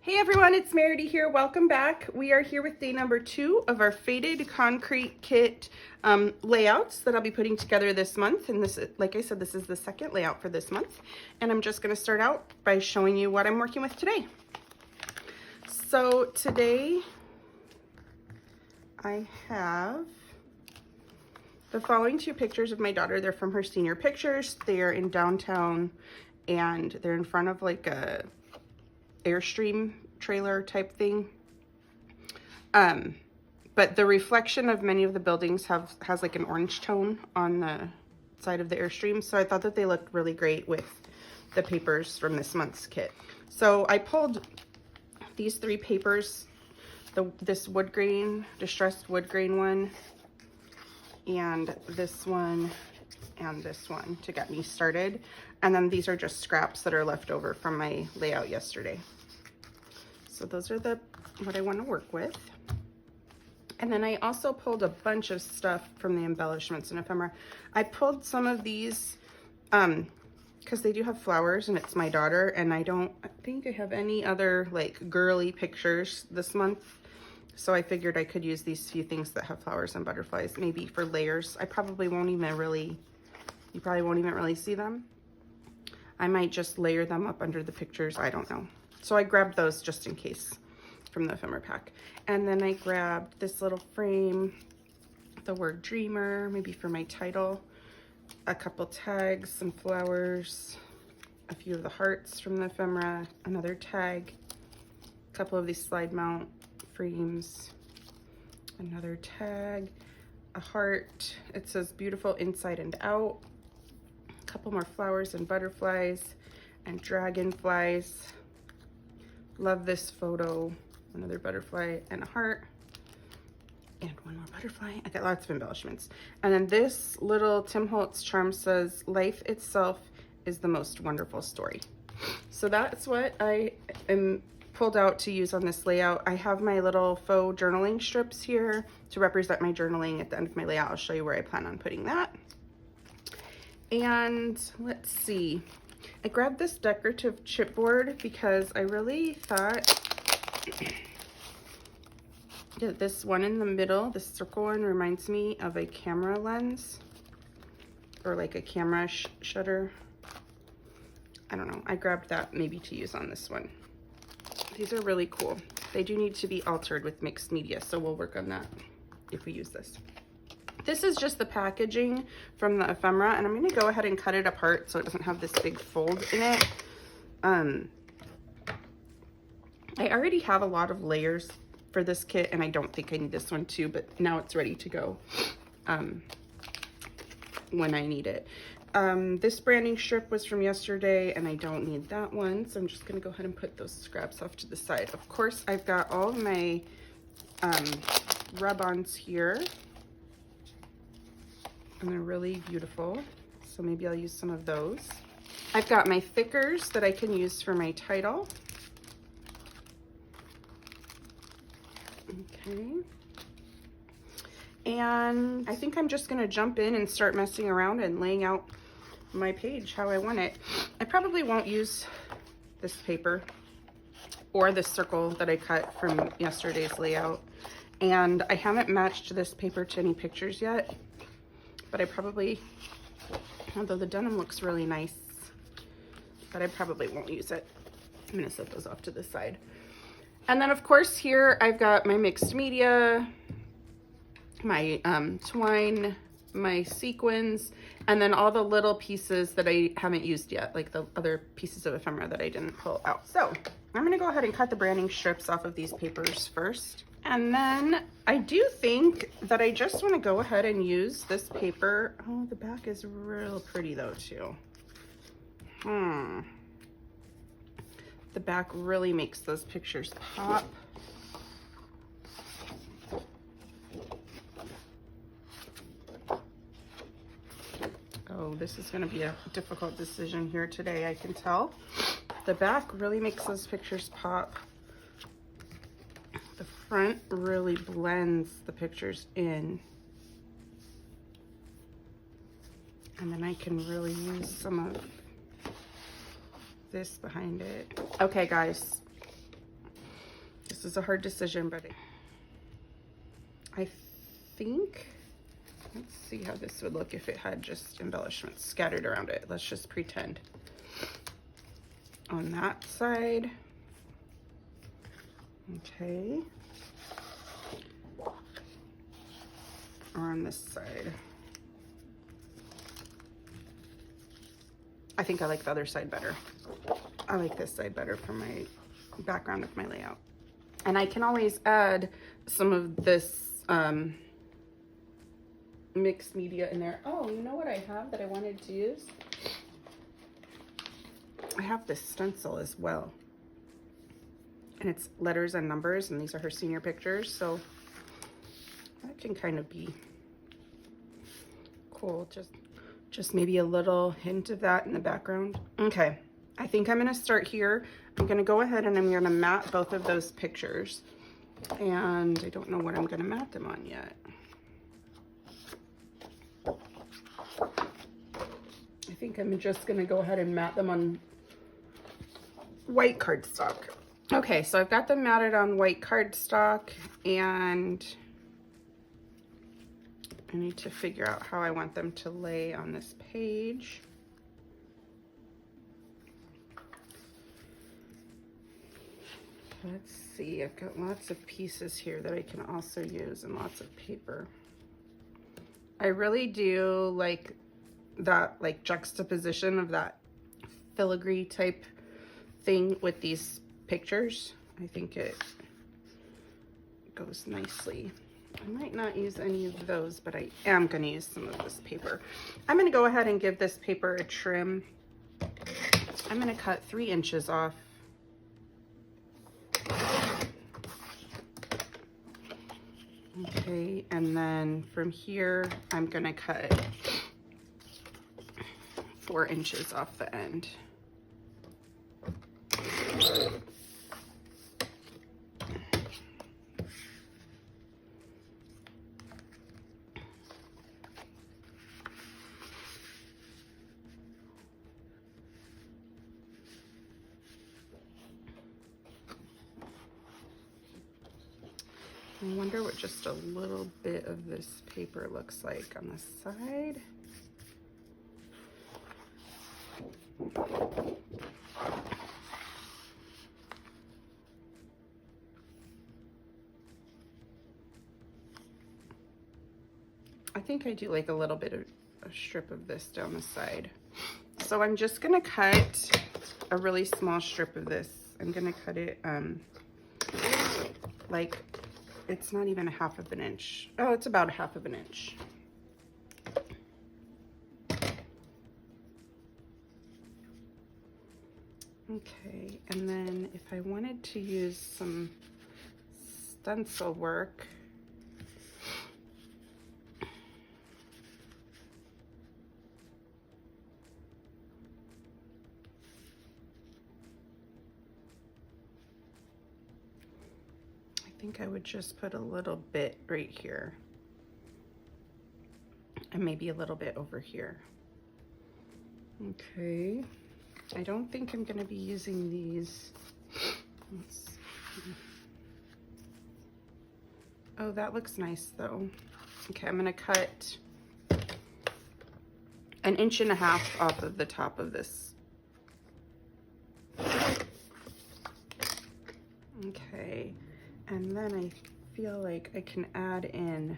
Hey everyone, it's Meridy here. Welcome back. We are here with day number 2 of our faded concrete kit layouts that I'll be putting together this month. And this, like I said, this is the second layout for this month. And I'm just going to start out by showing you what I'm working with today. So today I have the following 2 pictures of my daughter. They're from her senior pictures. They are in downtown and they're in front of like a Airstream trailer type thing. But the reflection of many of the buildings has like an orange tone on the side of the Airstream. So I thought that they looked really great with the papers from this month's kit. So I pulled these 3 papers, this wood grain, distressed wood grain one, and this one, and this one to get me started. And then these are just scraps that are left over from my layout yesterday. So those are what I want to work with. And then I also pulled a bunch of stuff from the embellishments and ephemera. I pulled some of these because they do have flowers and it's my daughter, and I don't think I have any other like girly pictures this month. So I figured I could use these few things that have flowers and butterflies, maybe for layers. You probably won't even really see them. I might just layer them up under the pictures, I don't know. So I grabbed those just in case from the ephemera pack. And then I grabbed this little frame, the word dreamer, maybe for my title, a couple tags, some flowers, a few of the hearts from the ephemera, another tag, a couple of these slide mount frames, another tag, a heart. It says beautiful inside and out, a couple more flowers and butterflies and dragonflies. Love this photo. Another butterfly and a heart and one more butterfly. I got lots of embellishments. And then this little Tim Holtz charm says, life itself is the most wonderful story. So that's what I am pulled out to use on this layout. I have my little faux journaling strips here to represent my journaling at the end of my layout. I'll show you where I plan on putting that. And let's see. I grabbed this decorative chipboard because I really thought this one in the middle, this circle one, reminds me of a camera lens or like a camera shutter. I don't know. I grabbed that maybe to use on this one. These are really cool. They do need to be altered with mixed media, so we'll work on that if we use this. This is just the packaging from the ephemera, and I'm going to go ahead and cut it apart so it doesn't have this big fold in it. I already have a lot of layers for this kit, and I don't think I need this one too, but now it's ready to go when I need it. This branding strip was from yesterday, and I don't need that one, so I'm just going to go ahead and put those scraps off to the side. Of course, I've got all of my rub-ons here. And they're really beautiful, so maybe I'll use some of those. I've got my thickers that I can use for my title. Okay. And I think I'm just gonna jump in and start messing around and laying out my page how I want it. I probably won't use this paper or the circle that I cut from yesterday's layout. And I haven't matched this paper to any pictures yet. But I probably, although the denim looks really nice, but I probably won't use it. I'm gonna set those off to the side. And then of course here I've got my mixed media, my twine, my sequins, and then all the little pieces that I haven't used yet, like the other pieces of ephemera that I didn't pull out. So I'm gonna go ahead and cut the branding strips off of these papers first. And then I do think that I just want to go ahead and use this paper. Oh, the back is real pretty though too. The back really makes those pictures pop. Oh, this is going to be a difficult decision here today, I can tell. The back really makes those pictures pop. The front really blends the pictures in. And then I can really use some of this behind it. Okay, guys. This is a hard decision, but I think, let's see how this would look if it had just embellishments scattered around it. Let's just pretend. On that side. Okay. On this side. I think I like the other side better. I like this side better for my background of my layout. And I can always add some of this mixed media in there. Oh, you know what I have that I wanted to use? I have this stencil as well. And it's letters and numbers, and these are her senior pictures, so that can kind of be cool. Just maybe a little hint of that in the background. Okay, I think I'm gonna start here. I'm gonna go ahead and I'm gonna matte both of those pictures. And I don't know what I'm gonna matte them on yet. I think I'm just gonna go ahead and matte them on white cardstock. Okay, so I've got them matted on white cardstock, and I need to figure out how I want them to lay on this page. Let's see, I've got lots of pieces here that I can also use and lots of paper. I really do like that like juxtaposition of that filigree type thing with these pictures. I think it goes nicely. I might not use any of those, but I am going to use some of this paper. I'm going to go ahead and give this paper a trim. I'm going to cut 3 inches off. Okay, and then from here, I'm going to cut 4 inches off the end. I wonder what just a little bit of this paper looks like on the side. I think I do like a little bit of a strip of this down the side. So I'm just gonna cut a really small strip of this. I'm gonna cut it like, it's not even 1/2 of an inch. Oh, it's about 1/2 of an inch. Okay, and then if I wanted to use some stencil work, I think I would just put a little bit right here and maybe a little bit over here. Okay, I don't think I'm going to be using these. Let's see. Oh, that looks nice though. Okay, I'm going to cut 1.5 inches off of the top of this. Okay. And then I feel like I can add in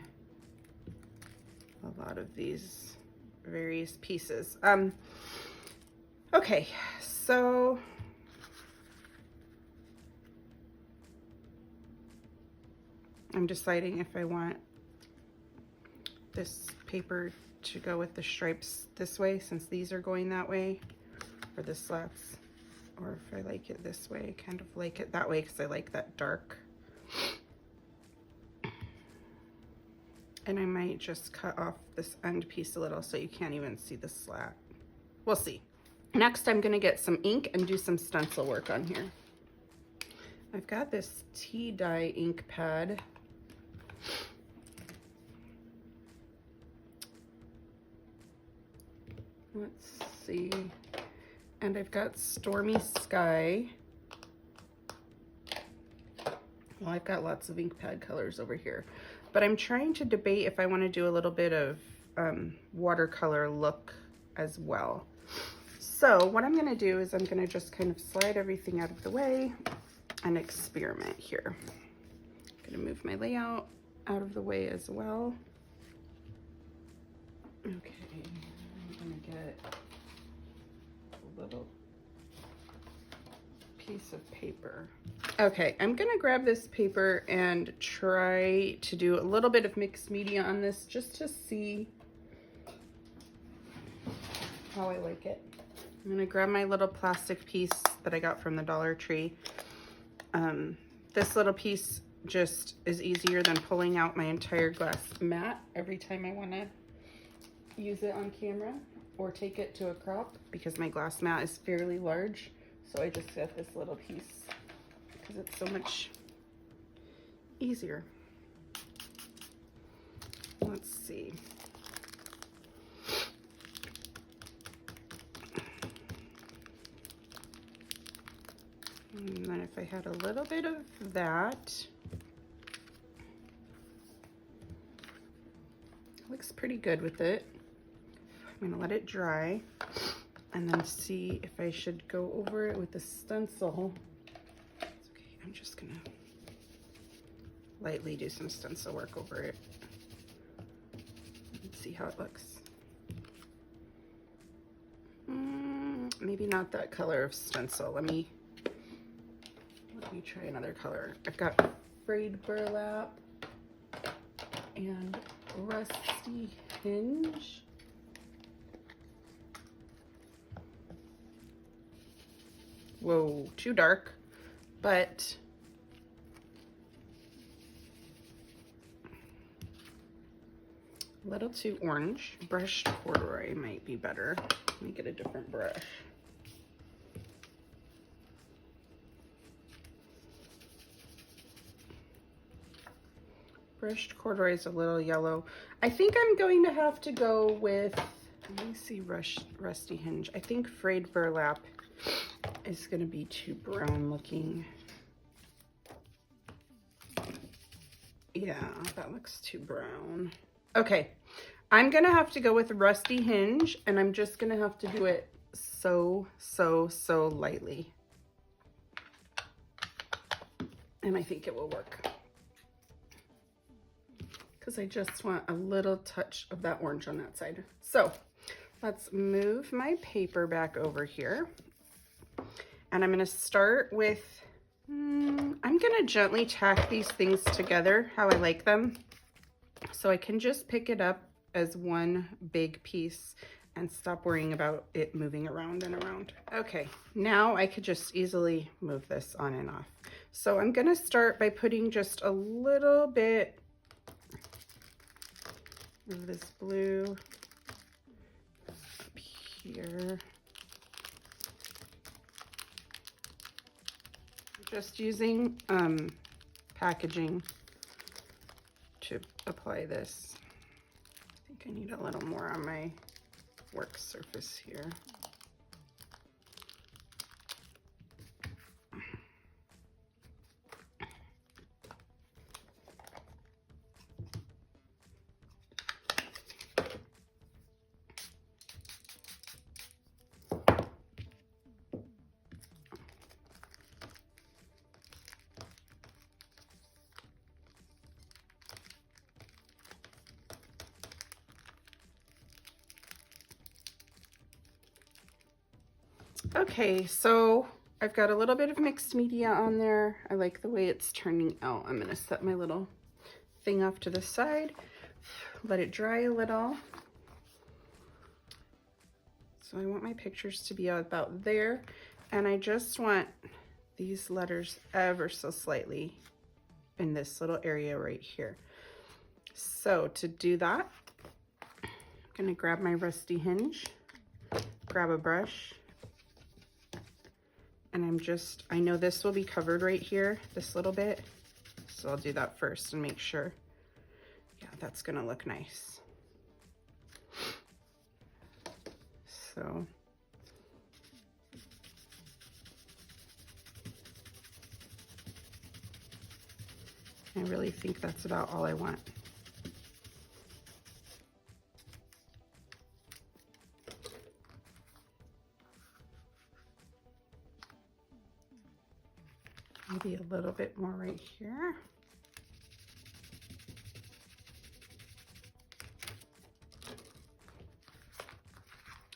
a lot of these various pieces. Okay, so I'm deciding if I want this paper to go with the stripes this way, since these are going that way, or the slats, or if I like it this way. I kind of like it that way because I like that dark. And I might just cut off this end piece a little so you can't even see the slat. We'll see. Next, I'm gonna get some ink and do some stencil work on here. I've got this tea dye ink pad. Let's see. And I've got Stormy Sky. Well, I've got lots of ink pad colors over here, but I'm trying to debate if I want to do a little bit of watercolor look as well. So what I'm going to do is I'm going to just kind of slide everything out of the way and experiment here. I'm going to move my layout out of the way as well. Okay, I'm going to get a little piece of paper. Okay, I'm going to grab this paper and try to do a little bit of mixed media on this just to see how I like it. I'm going to grab my little plastic piece that I got from the Dollar Tree. This little piece just is easier than pulling out my entire glass mat every time I want to use it on camera or take it to a crop, because my glass mat is fairly large. So I just got this little piece because it's so much easier. Let's see. And then if I had a little bit of that, looks pretty good with it. I'm gonna let it dry and then see if I should go over it with the stencil. It's okay, I'm just gonna lightly do some stencil work over it and see how it looks. Maybe not that color of stencil. Let me try another color. I've got frayed burlap and rusty hinge. Whoa, too dark, but a little too orange. Brushed corduroy might be better. Let me get a different brush. Brushed corduroy is a little yellow. I think I'm going to have to go with, let me see, rusty hinge. I think frayed burlap is going to be too brown looking. Yeah, that looks too brown. Okay, I'm going to have to go with rusty hinge, and I'm just going to have to do it so lightly. And I think it will work, because I just want a little touch of that orange on that side. So let's move my paper back over here. And I'm going to start with, I'm going to gently tack these things together how I like them. So I can just pick it up as one big piece and stop worrying about it moving around and around. Okay, now I could just easily move this on and off. So I'm going to start by putting just a little bit of this blue up here. Just using packaging to apply this. I think I need a little more on my work surface here. Okay, so I've got a little bit of mixed media on there. I like the way it's turning out. I'm gonna set my little thing off to the side, let it dry a little. So I want my pictures to be about there, and I just want these letters ever so slightly in this little area right here. So to do that, I'm gonna grab my rusty hinge, grab a brush, and I know this will be covered right here, this little bit, so I'll do that first and make sure. Yeah, that's gonna look nice. So I really think that's about all I want. Maybe a little bit more right here.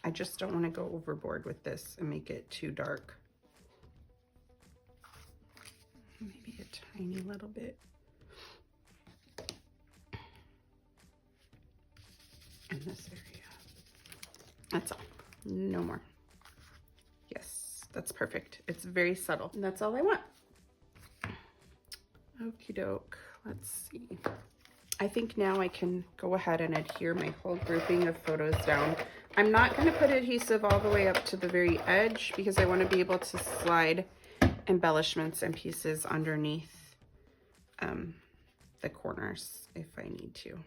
I just don't want to go overboard with this and make it too dark. Maybe a tiny little bit. In this area. That's all. No more. Yes, that's perfect. It's very subtle. And that's all I want. Okie doke. Let's see. I think now I can go ahead and adhere my whole grouping of photos down. I'm not going to put adhesive all the way up to the very edge because I want to be able to slide embellishments and pieces underneath the corners if I need to.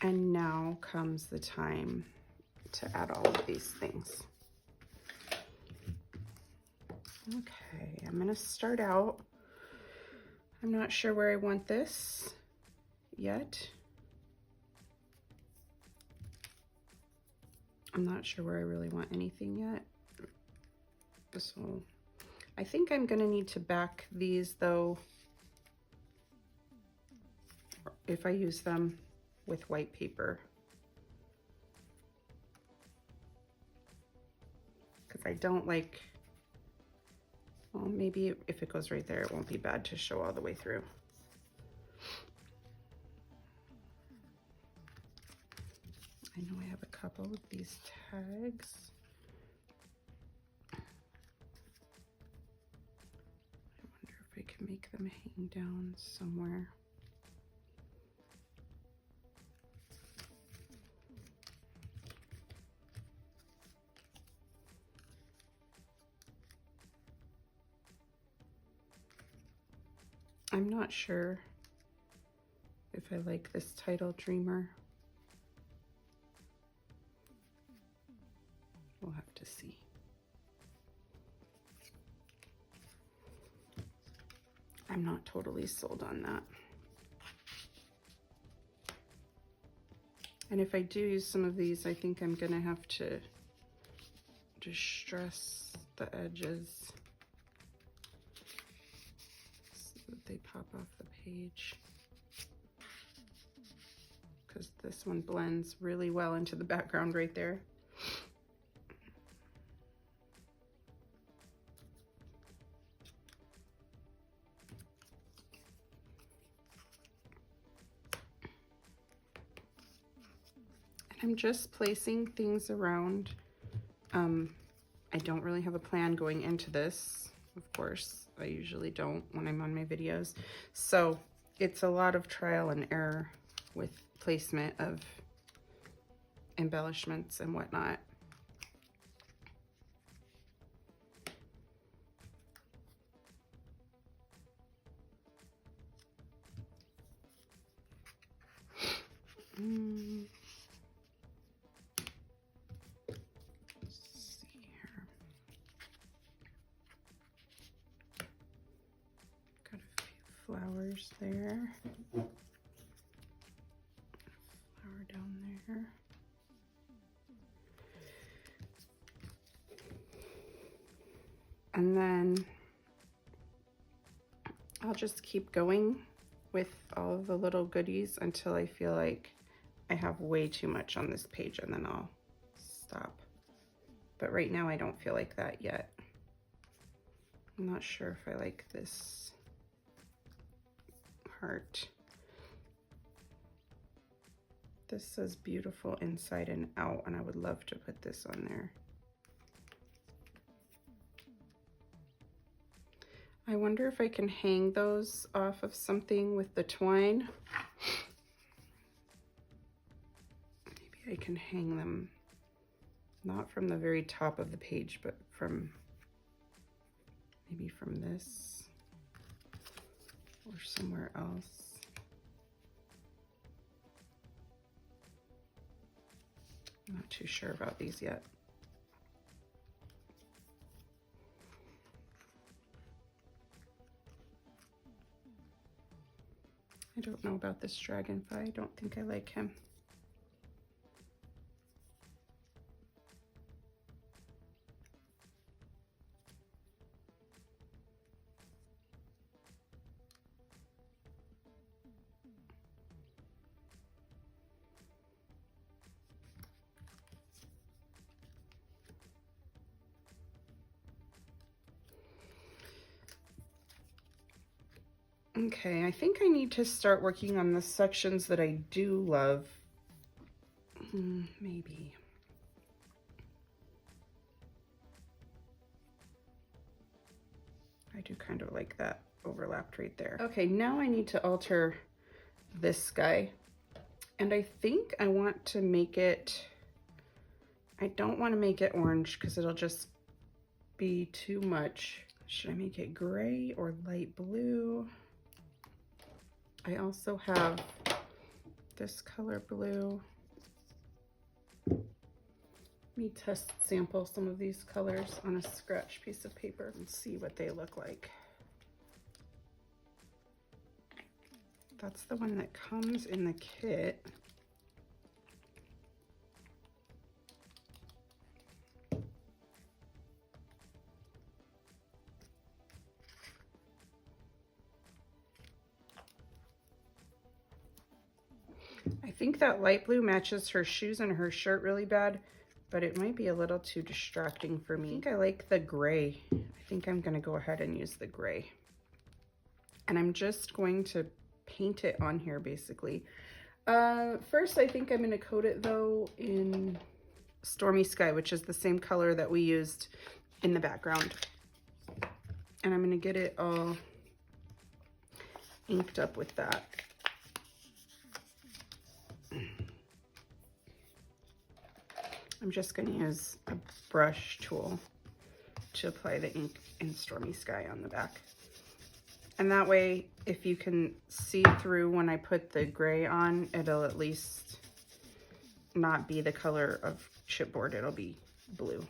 And now comes the time to add all of these things. Okay, I'm going to start out. I'm not sure where I want this yet. I'm not sure where I really want anything yet. So I think I'm going to need to back these though, if I use them with white paper. Because I don't like, well, maybe if it goes right there, it won't be bad to show all the way through. I know I have a couple of these tags. I wonder if I can make them hang down somewhere. I'm not sure if I like this title, Dreamer. We'll have to see. I'm not totally sold on that. And if I do use some of these, I think I'm gonna have to distress the edges so that they pop off the page. Because this one blends really well into the background right there. I'm just placing things around. I don't really have a plan going into this, of course. I usually don't when I'm on my videos. So it's a lot of trial and error with placement of embellishments and whatnot. Flowers there, flower down there. And then I'll just keep going with all of the little goodies until I feel like I have way too much on this page, and then I'll stop. But right now I don't feel like that yet. I'm not sure if I like this heart. This says beautiful inside and out, and I would love to put this on there. I wonder if I can hang those off of something with the twine. Maybe I can hang them not from the very top of the page, but from maybe from this or somewhere else. I'm not too sure about these yet. I don't know about this dragonfly. I don't think I like him. Okay, I think I need to start working on the sections that I do love. Maybe. I do kind of like that overlapped right there. Okay, now I need to alter this guy. And I think I want to make it, I don't want to make it orange because it'll just be too much. Should I make it gray or light blue? I also have this color blue. Let me test sample some of these colors on a scratch piece of paper and see what they look like. That's the one that comes in the kit. I think that light blue matches her shoes and her shirt really bad, but it might be a little too distracting for me. I think I like the gray. I think I'm gonna go ahead and use the gray. And I'm just going to paint it on here basically. First, I think I'm gonna coat it though in Stormy Sky, which is the same color that we used in the background. And I'm gonna get it all inked up with that. I'm just going to use a brush tool to apply the ink in Stormy Sky on the back. And that way, if you can see through when I put the gray on, it'll at least not be the color of chipboard, it'll be blue.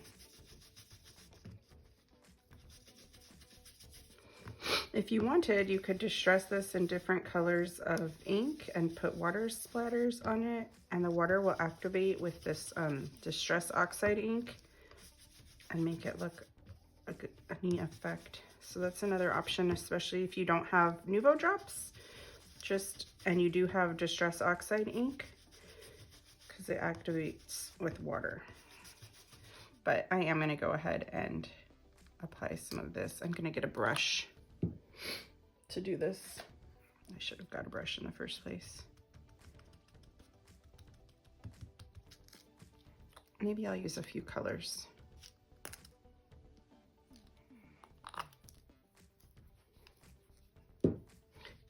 If you wanted, you could distress this in different colors of ink and put water splatters on it, and the water will activate with this distress oxide ink and make it look a neat effect. So that's another option, especially if you don't have Nuvo drops, and you do have distress oxide ink, because it activates with water. But I am going to go ahead and apply some of this. I'm going to get a brush to do this. I should have got a brush in the first place. Maybe I'll use a few colors.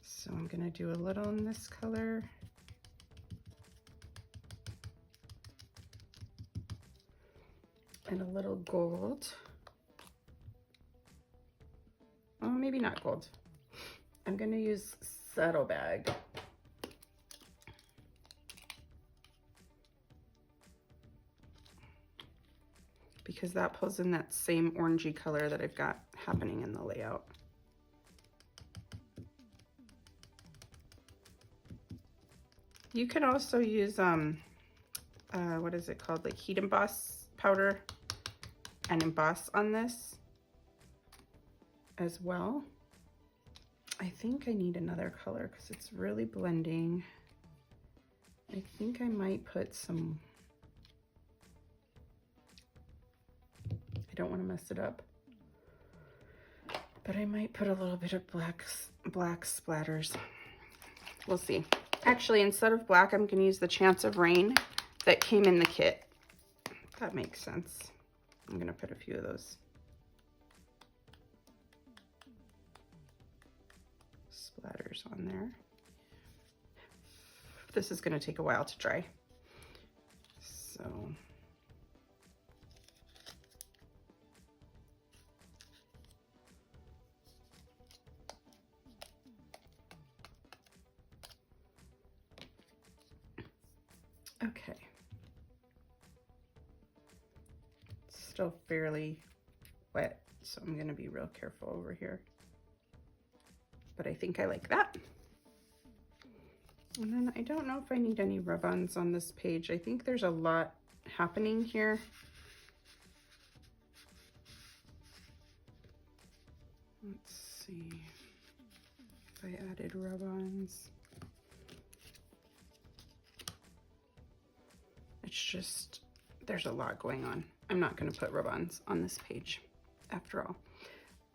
So I'm gonna do a little in this color. And a little gold. Oh, maybe not gold. I'm gonna use Saddlebag. Because that pulls in that same orangey color that I've got happening in the layout. You can also use, what is it called? Like heat emboss powder and emboss on this as well. I think I need another color because it's really blending. I think I might put some, I don't want to mess it up, but I might put a little bit of black splatters. We'll see. Actually, instead of black, I'm going to use the Chance of Rain that came in the kit. That makes sense. I'm going to put a few of those splatters on there. This is going to take a while to dry. So okay. It's still fairly wet, so I'm going to be real careful over here. But I think I like that. And then I don't know if I need any rub-ons on this page. I think there's a lot happening here. Let's see if I added rub-ons. It's just, there's a lot going on. I'm not going to put rub-ons on this page after all.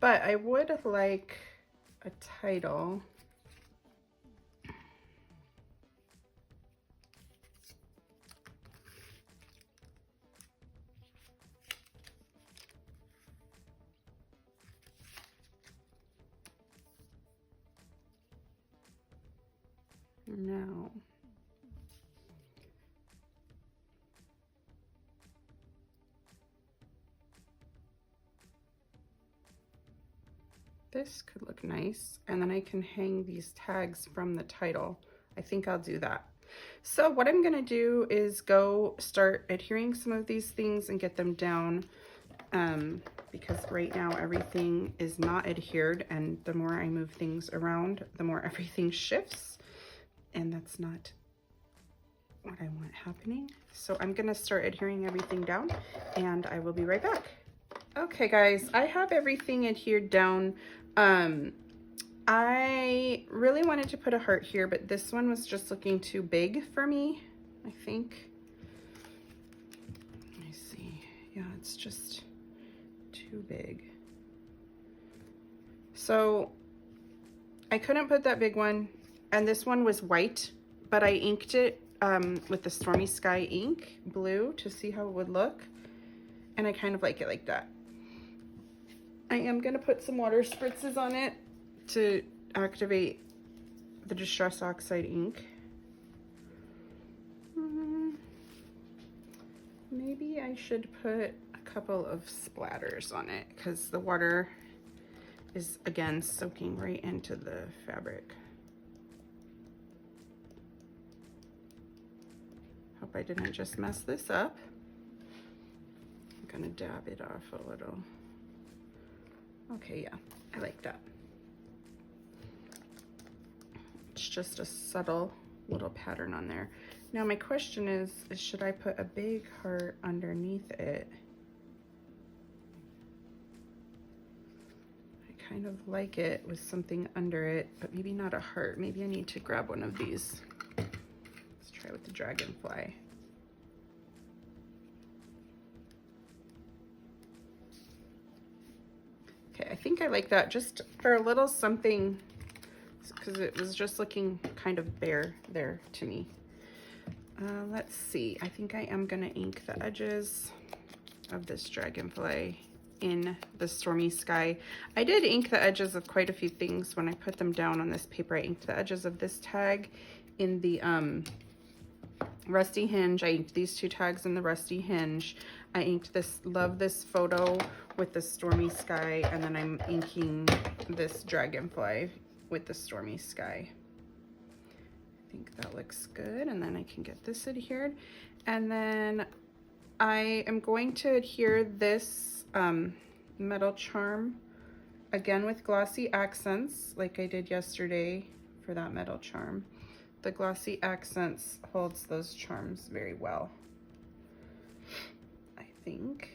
But I would like a title. No. This could look nice, and then I can hang these tags from the title. I think I'll do that. So what I'm gonna do is go start adhering some of these things and get them down, because right now everything is not adhered, and the more I move things around, the more everything shifts, and that's not what I want happening. So I'm gonna start adhering everything down, and I will be right back. Okay guys, I have everything adhered down. I really wanted to put a heart here, but this one was just looking too big for me, I think. Let me see. Yeah, it's just too big. So I couldn't put that big one, and this one was white, but I inked it with the Stormy Sky ink, blue, to see how it would look, and I kind of like it like that. I am going to put some water spritzes on it to activate the Distress Oxide ink. Maybe I should put a couple of splatters on it because the water is, again, soaking right into the fabric. Hope I didn't just mess this up. I'm going to dab it off a little. Okay, yeah, I like that. It's just a subtle little pattern on there. Now my question is should I put a big heart underneath it? I kind of like it with something under it, but maybe not a heart. Maybe I need to grab one of these. Let's try with the dragonfly. Okay, I think I like that just for a little something, because it was just looking kind of bare there to me. Let's see, I think I am gonna ink the edges of this dragonfly in the Stormy Sky. I did ink the edges of quite a few things when I put them down on this paper. I inked the edges of this tag in the Rusty Hinge. I inked these two tags in the Rusty Hinge. I inked this, love this photo with the Stormy Sky, and then I'm inking this dragonfly with the Stormy Sky. I think that looks good, and then I can get this adhered. And then I am going to adhere this metal charm again with glossy accents like I did yesterday for that metal charm. The glossy accents holds those charms very well, I think.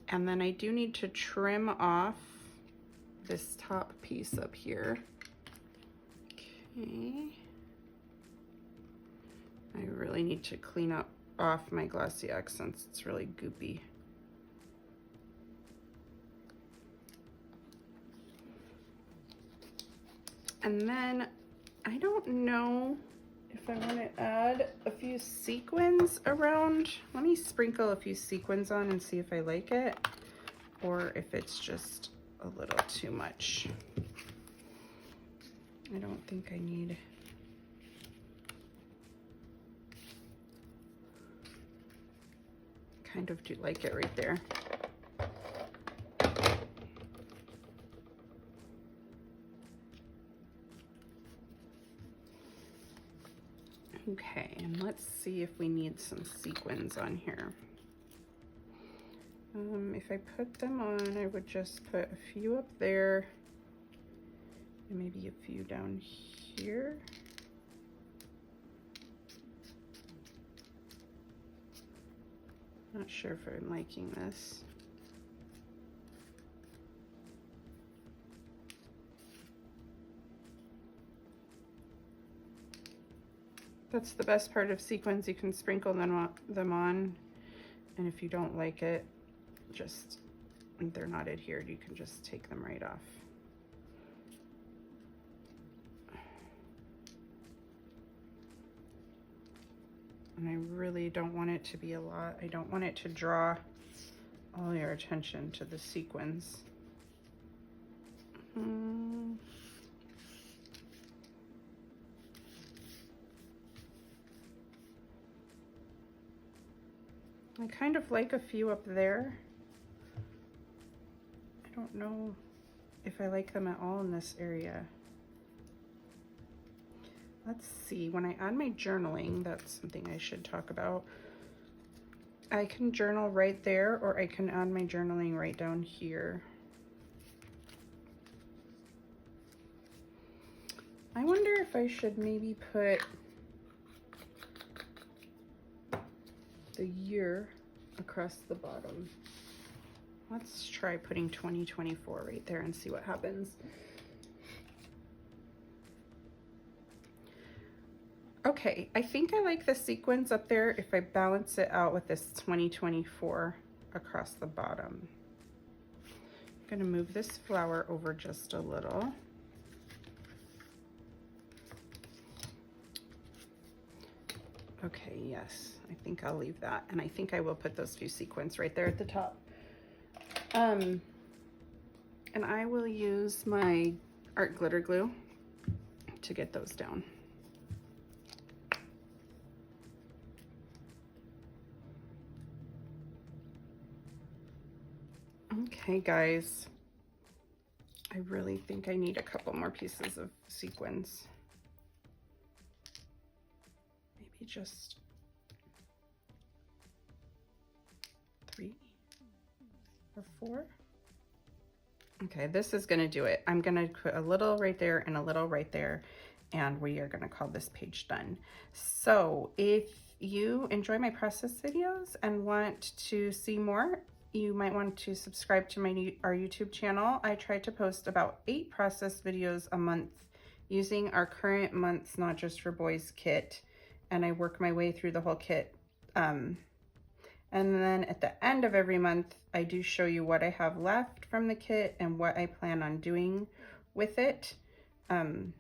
And then I do need to trim off this top piece up here. Okay. I really need to clean up off my glossy accents. It's really goopy. And then I don't know if I want to add a few sequins around. Let me sprinkle a few sequins on and see if I like it, or if it's just a little too much. I don't think I need. Kind of do like it right there. Okay, and let's see if we need some sequins on here. If I put them on, I would just put a few up there and maybe a few down here. Not sure if I'm liking this. That's the best part of sequins. You can sprinkle them on, and if you don't like it, just, if they're not adhered, you can just take them right off. And I really don't want it to be a lot. I don't want it to draw all your attention to the sequins. I kind of like a few up there. I don't know if I like them at all in this area. Let's see, when I add my journaling, that's something I should talk about. I can journal right there, or I can add my journaling right down here. I wonder if I should maybe put the year across the bottom. Let's try putting 2024 right there and see what happens. Okay, I think I like the sequins up there if I balance it out with this 2024 across the bottom. I'm gonna move this flower over just a little. Okay, yes, I think I'll leave that. And I think I will put those few sequins right there at the top. And I will use my art glitter glue to get those down. Okay, guys, I really think I need a couple more pieces of sequins. Maybe just 3 or 4. Okay, this is gonna do it. I'm gonna put a little right there and a little right there, and we are gonna call this page done. So if you enjoy my process videos and want to see more, you might want to subscribe to our YouTube channel. I try to post about 8 process videos a month using our current month's Not Just for Boys kit, and I work my way through the whole kit. And then at the end of every month, I do show you what I have left from the kit and what I plan on doing with it, and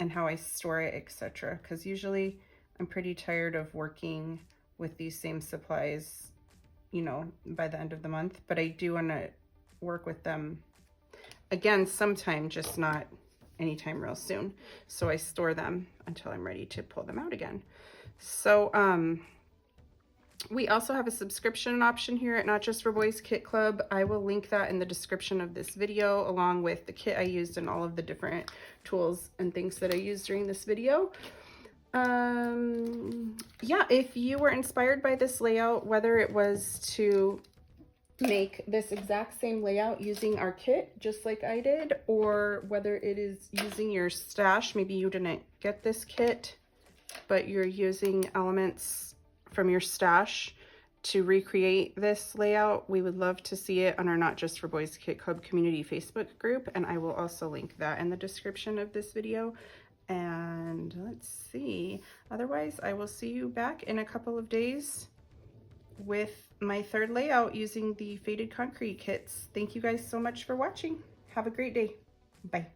how I store it, etc. Because usually I'm pretty tired of working with these same supplies, you know, by the end of the month, but I do want to work with them again sometime, just not anytime real soon. So I store them until I'm ready to pull them out again. So we also have a subscription option here at Not Just for Boys Kit Club. I will link that in the description of this video, along with the kit I used and all of the different tools and things that I used during this video. Yeah, if you were inspired by this layout, whether it was to make this exact same layout using our kit, just like I did, or whether it is using your stash, maybe you didn't get this kit, but you're using elements from your stash to recreate this layout, we would love to see it on our Not Just for Boys Kit Club community Facebook group, and I will also link that in the description of this video. And let's see, otherwise I will see you back in a couple of days with my 3rd layout using the faded concrete kits. Thank you guys so much for watching. Have a great day. Bye.